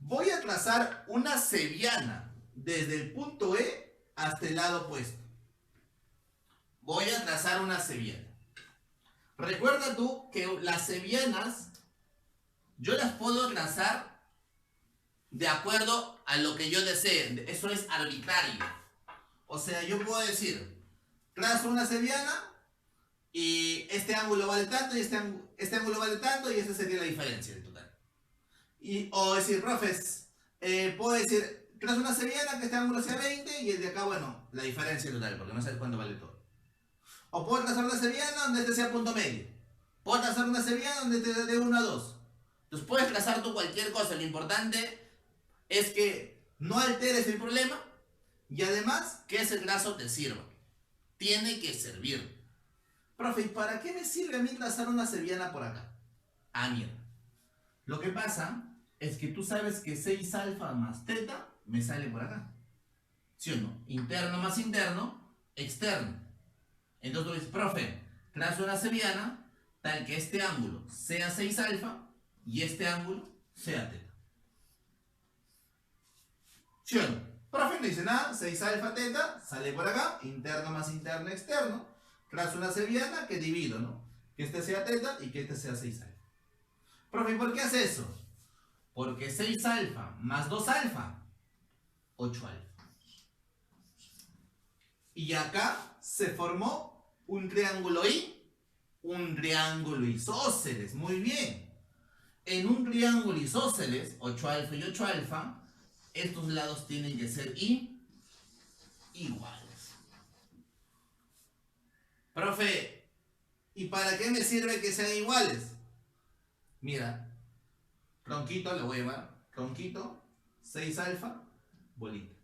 Voy a trazar una seviana desde el punto E hasta el lado opuesto. Voy a trazar una seviana. Recuerda tú que las sevianas yo las puedo trazar de acuerdo a lo que yo desee. Eso es arbitrario. O sea, yo puedo decir, trazo una seviana y este ángulo vale tanto y este ángulo vale tanto y esa sería la diferencia del total. O decir, profes, puedo decir, trazo una seviana que este ángulo sea 20 y el de acá, bueno, la diferencia total, porque no sabes cuánto vale todo. O puedo trazar una seviana donde este sea punto medio. Puedo trazar una seviana donde te dé 1 a 2. Entonces puedes trazar tú cualquier cosa. Lo importante es que no alteres el problema y además que ese trazo te sirva. Tiene que servir. Profe, ¿y para qué me sirve a mí trazar una seviana por acá? Ah, mira. Lo que pasa es que tú sabes que 6 alfa más teta me sale por acá. ¿Sí o no? Interno más interno, externo. Entonces tú dices, profe, trazo una seviana tal que este ángulo sea 6 alfa y este ángulo sea teta. ¿Sí o no? Profe no dice nada, 6 alfa teta, sale por acá, interno más interno, externo. Trazo una seviana que divido, ¿no? Que este sea teta y que este sea 6 alfa. Profe, ¿por qué hace eso? Porque 6 alfa más 2 alfa, 8 alfa. Y acá se formó un triángulo isósceles. Muy bien. En un triángulo isósceles, 8 alfa y 8 alfa, estos lados tienen que ser iguales. Profe, ¿y para qué me sirve que sean iguales? Mira, tronquito, le voy a llamar tronquito, 6 alfa, bolita.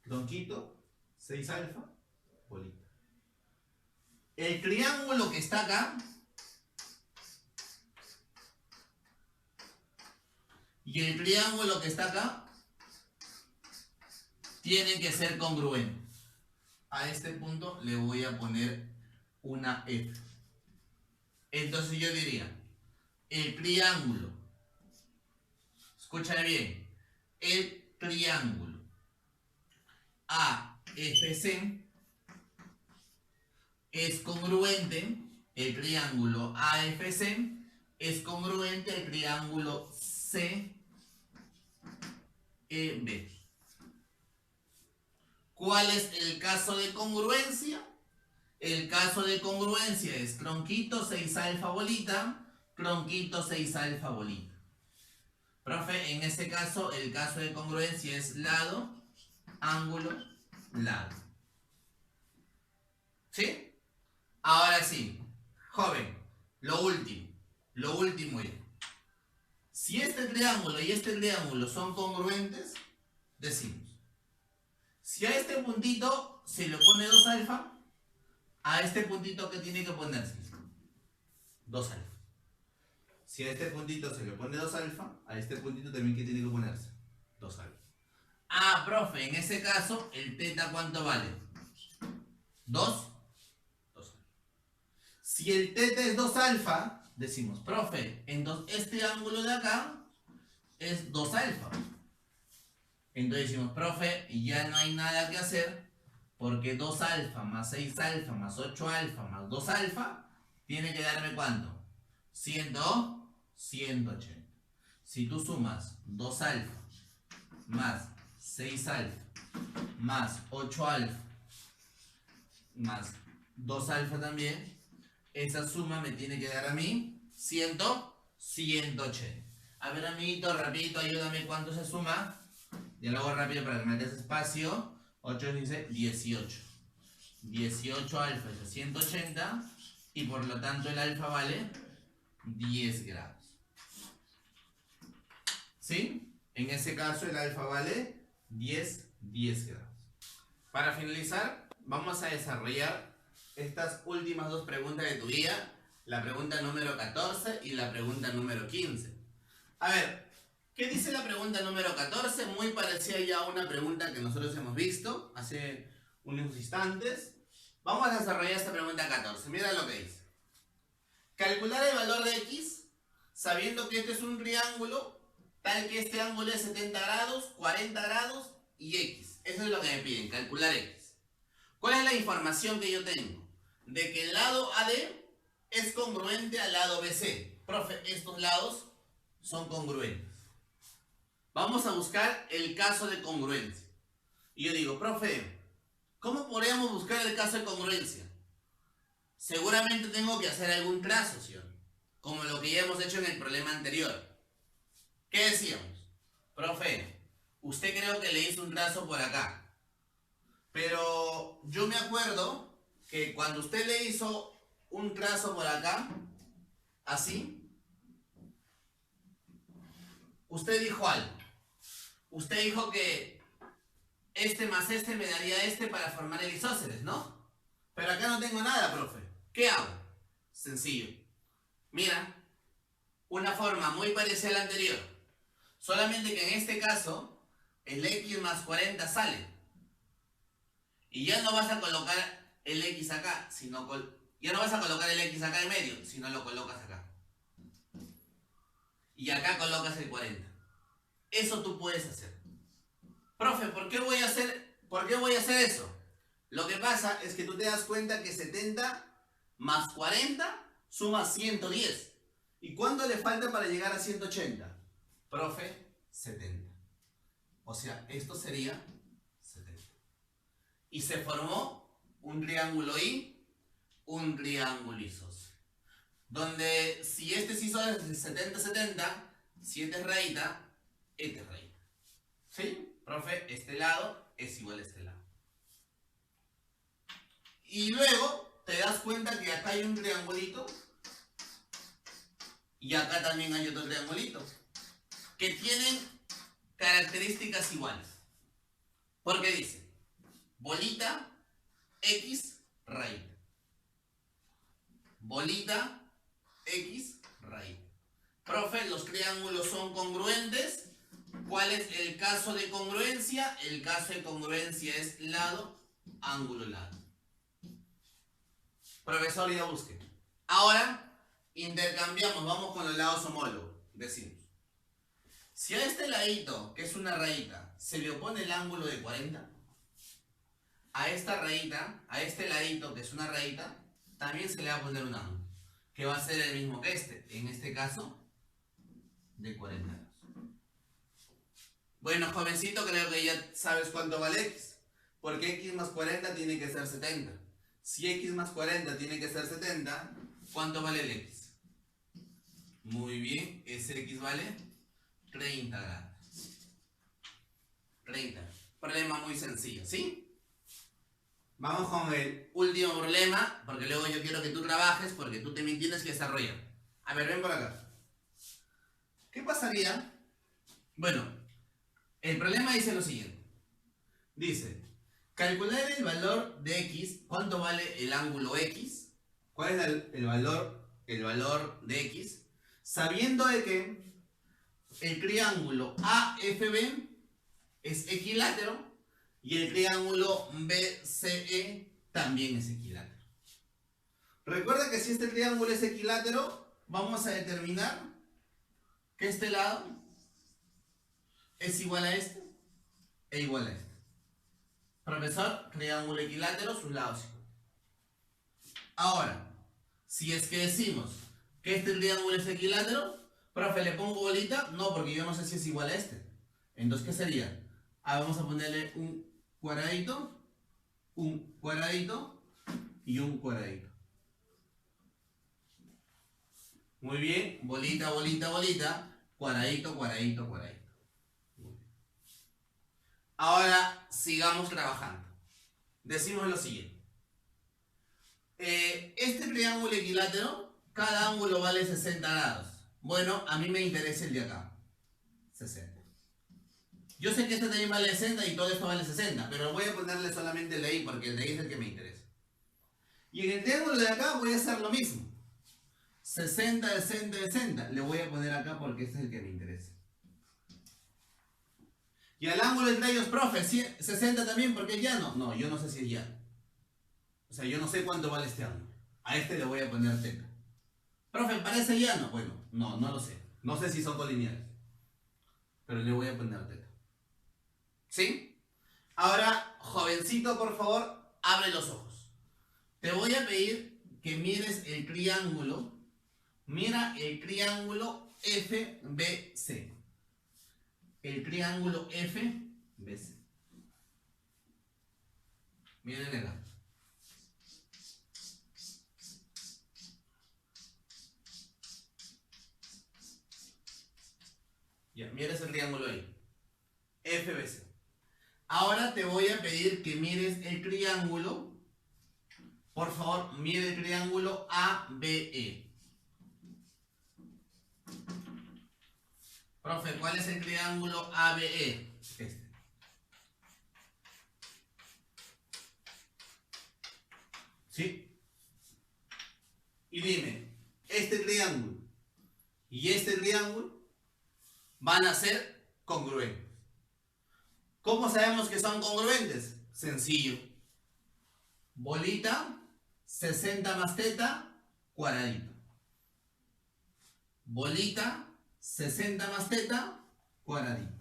Tronquito, 6 alfa, bolita. el triángulo que está acá y el triángulo que está acá tienen que ser congruentes. A este punto le voy a poner una F. Entonces yo diría, el triángulo, escúchame bien, el triángulo AFC es congruente, el triángulo AFC es congruente al triángulo CEB. ¿Cuál es el caso de congruencia? El caso de congruencia es tronquito 6 alfa bolita, tronquito 6 alfa bolita. Profe, en ese caso, el caso de congruencia es lado, ángulo, lado. ¿Sí? Ahora sí, joven, lo último es, si este triángulo y este triángulo son congruentes, decimos, si a este puntito se le pone 2 alfa, a este puntito que tiene que ponerse 2 alfa. Si a este puntito se le pone 2 alfa, a este puntito también que tiene que ponerse 2 alfa. Ah, profe, en ese caso, el teta ¿cuánto vale? 2. Si el teta es 2 alfa, decimos, profe, entonces este ángulo de acá es 2 alfa. Entonces decimos, profe, ya no hay nada que hacer porque 2 alfa más 6 alfa más 8 alfa más 2 alfa tiene que darme ¿cuánto? 180. Si tú sumas 2 alfa más 6 alfa más 8 alfa más 2 alfa también, esa suma me tiene que dar a mí 180. A ver, amiguito, rapidito, ayúdame, ¿cuánto se suma? Ya lo hago rápido para que me des espacio. 8 dice 18. 18 alfa es 180 y por lo tanto el alfa vale 10 grados. ¿Sí? En ese caso el alfa vale 10 grados. Para finalizar, vamos a desarrollar estas últimas dos preguntas de tu guía, la pregunta número 14 y la pregunta número 15. A ver, ¿qué dice la pregunta número 14? Muy parecida ya a una pregunta que nosotros hemos visto hace unos instantes. Vamos a desarrollar esta pregunta 14. Mira lo que dice. Calcular el valor de x sabiendo que este es un triángulo tal que este ángulo es 70 grados, 40 grados y x. Eso es lo que me piden, calcular x. ¿Cuál es la información que yo tengo? De que el lado AD es congruente al lado BC. Profe, estos lados son congruentes. Vamos a buscar el caso de congruencia. Y yo digo, profe, ¿cómo podríamos buscar el caso de congruencia? Seguramente tengo que hacer algún trazo, ¿sí? Como lo que ya hemos hecho en el problema anterior. ¿Qué decíamos? Profe, usted creo que le hizo un trazo por acá. Pero yo me acuerdo que cuando usted le hizo un trazo por acá, así, usted dijo algo. Usted dijo que este más este me daría este para formar el isósceles, ¿no? Pero acá no tengo nada, profe. ¿Qué hago? Sencillo. Mira, una forma muy parecida a la anterior. Solamente que en este caso, el x más 40 sale. Y ya no vas a colocar el x acá, sino ya no vas a colocar el x acá en medio, sino lo colocas acá. Y acá colocas el 40. Eso tú puedes hacer. Profe, ¿por qué voy a hacer eso? Lo que pasa es que tú te das cuenta que 70 más 40 suma 110. ¿Y cuánto le falta para llegar a 180? Profe, 70. O sea, esto sería 70. Y se formó un triángulo y un triángulo isósceles. Donde si este es isósceles 70-70, si este es rayita, este es rayita. ¿Sí? Profe, este lado es igual a este lado. Y luego te das cuenta que acá hay un triangulito y acá también hay otro triangulito que tienen características iguales. Porque dice bolita, x, rayita. bolita, X, raíz. Profe, los triángulos son congruentes. ¿Cuál es el caso de congruencia? El caso de congruencia es lado, ángulo, lado. Profesor, ya busque. Ahora, intercambiamos, vamos con los lados homólogos. Decimos, si a este ladito, que es una rayita, se le opone el ángulo de 40, a esta rayita, a este ladito, que es una rayita, también se le va a poner un ángulo, que va a ser el mismo que este, en este caso, de 40 grados. Bueno, jovencito, creo que ya sabes cuánto vale X, porque X más 40 tiene que ser 70. Si X más 40 tiene que ser 70, ¿cuánto vale el X? Muy bien, ese X vale 30 grados. 30. Problema muy sencillo, ¿sí? Vamos con el último problema, porque luego yo quiero que tú trabajes, porque tú también tienes que desarrollar. A ver, ven por acá. ¿Qué pasaría? Bueno, el problema dice lo siguiente. Dice, calcular el valor de X, ¿cuánto vale el ángulo X? ¿Cuál es el valor de X? Sabiendo de que el triángulo AFB es equilátero y el triángulo BCE también es equilátero. Recuerda que si este triángulo es equilátero, vamos a determinar que este lado es igual a este e igual a este. Profesor, triángulo equilátero, sus lados iguales. Ahora, si es que decimos que este triángulo es equilátero, profe, ¿le pongo bolita? No, porque yo no sé si es igual a este. Entonces, ¿qué sería? Vamos a ponerle un cuadradito y un cuadradito. Muy bien, bolita, bolita, bolita, cuadradito, cuadradito, cuadradito. Ahora sigamos trabajando. Decimos lo siguiente. Este triángulo equilátero, cada ángulo vale 60 grados. Bueno, a mí me interesa el de acá. 60. Yo sé que este también vale 60 y todo esto vale 60, pero voy a ponerle solamente el de ahí porque el de ahí es el que me interesa. Y en el triángulo de acá voy a hacer lo mismo. 60, 60, 60. Le voy a poner acá porque este es el que me interesa. Y al ángulo entre ellos, profe, 60 también porque es llano. No, yo no sé si es llano. O sea, yo no sé cuánto vale este ángulo. A este le voy a poner θ. Profe, ¿parece llano? Bueno, no lo sé. No sé si son colineales. Pero le voy a poner θ. ¿Sí? Ahora, jovencito, por favor, abre los ojos. Te voy a pedir que mires el triángulo. Mira el triángulo FBC. El triángulo FBC. Miren acá. Ya, mira ese triángulo ahí. FBC. Ahora te voy a pedir que mires el triángulo. Por favor, mire el triángulo ABE. Profe, ¿cuál es el triángulo ABE? Este. ¿Sí? Y dime, este triángulo y este triángulo van a ser congruentes. ¿Cómo sabemos que son congruentes? Sencillo. Bolita, 60 más θ, cuadradito. Bolita, 60 más θ, cuadradito.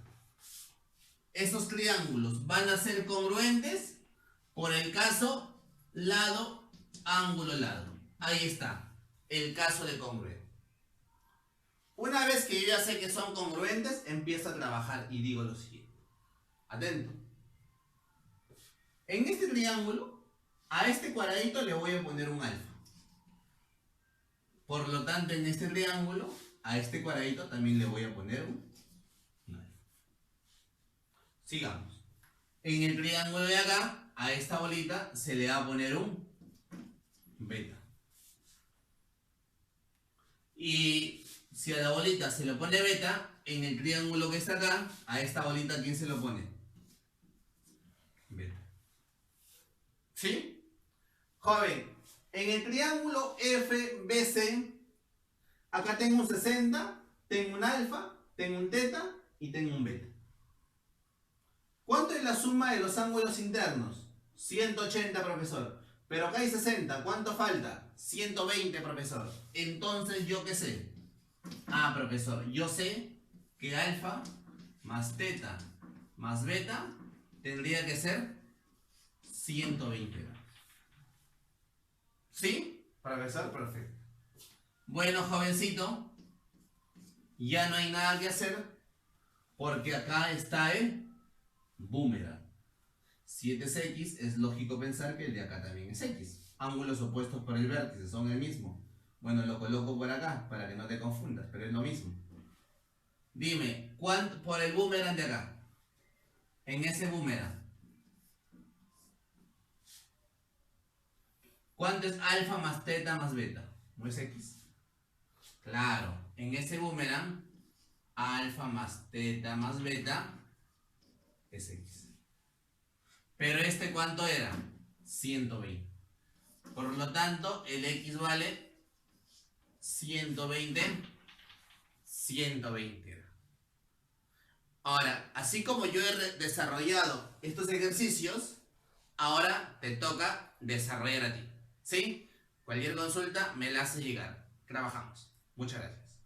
Esos triángulos van a ser congruentes por el caso lado, ángulo, lado. Ahí está, el caso de congruente. Una vez que yo ya sé que son congruentes, empiezo a trabajar y digo lo siguiente. Atento. En este triángulo, a este cuadradito le voy a poner un alfa. Por lo tanto, en este triángulo, a este cuadradito también le voy a poner un alfa. Sigamos. En el triángulo de acá, a esta bolita se le va a poner un beta. Y si a la bolita se le pone beta, en el triángulo que está acá, a esta bolita, ¿quién se lo pone? Beta. ¿Sí? Joven, En el triángulo FBC, acá tengo un 60, tengo un alfa, tengo un teta y tengo un beta. ¿Cuánto es la suma de los ángulos internos? 180, profesor. Pero acá hay 60, ¿cuánto falta? 120, profesor. Entonces, ¿yo qué sé? Ah, profesor, yo sé que alfa más teta más beta tendría que ser 120 grados. ¿Sí? Profesor, perfecto. Bueno, jovencito, ya no hay nada que hacer porque acá está el boomerang. Si este es X, es lógico pensar que el de acá también es X. Ángulos opuestos por el vértice son el mismo. Bueno, lo coloco por acá para que no te confundas, pero es lo mismo. Dime, ¿cuánto por el boomerang de acá? En ese boomerang, ¿cuánto es alfa más teta más beta? ¿No es X? Claro, en ese boomerang, alfa más teta más beta es X. Pero este, ¿cuánto era? 120. Por lo tanto, el X vale 120. 120. Ahora, así como yo he desarrollado estos ejercicios, ahora te toca desarrollar a ti. ¿Sí? Cualquier consulta me la hace llegar. Trabajamos. Muchas gracias.